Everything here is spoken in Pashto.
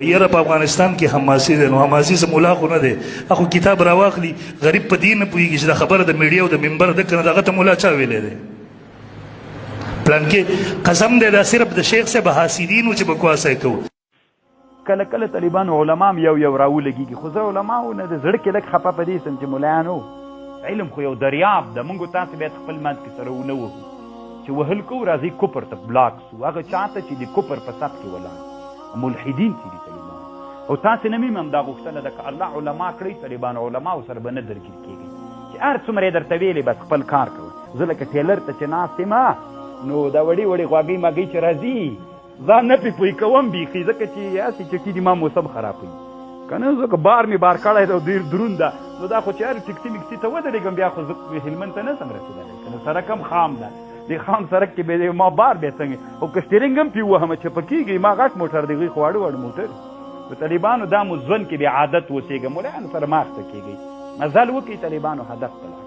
یره په افغانستان کې حماسي دی نو حماسي څه ملا خو نه دی اخو کتاب راواخلي غریب په دین نه پوهېږي چې دا خبره د میډیا او د منبر ده که نه دغه ته ملا چا ویلی دی پلان کې قسم دی دا صرف د شیخ صاحب حاسدینو چې بکواس یې کوو کله کله طالبانو علما هم یو راولګېږي خو زه علماو نه د زړه کې لږ خفه په دې سم چې ملایانو علم خو یو دریاب ده موږ تاسې باید خپل منځ کې سره ونه وهو چې وهل کوو راځي کفر ته بلاک سو هغه چاته چې د کفر په صف کې ولاړ ملحدین چې دي طالبان او تاسې نه مې هم دا غوښتنه ده که الله علما کړئ طالبان علماو سره به نه درګیر کېږئ چې هر څومره یې درته ویلې بس خپل کار کوئ زه لکه ټیلر ته چې ناست یم نو دا وړې وړې غواګۍ ماګۍ چې راځي ځان نه پې پوه کوم بیخي ځکه چې هسې چټي دي ما موسم خرابوي که نه ځکه بار مې بار کړی دی او ډېر دروند ده نو دا خو چې هر ټکسي مکسي ته ودرېږم بیا خو زه هلمند ته نه سم رسېدلی که نه سړک هم خام ده د خام سړک کې بیا ما بار بیا څنګه او که سټیرینګ هم پې ووهم چپه کېږي ما غټ موټر دی هغوی خو واړه واړه موټر په طالبانو دا مو ژوند کې بیا عادت اوسېږه ملایانو سره ماخته کېږئ مزل وکړئ طالبانو هدف ته لاړ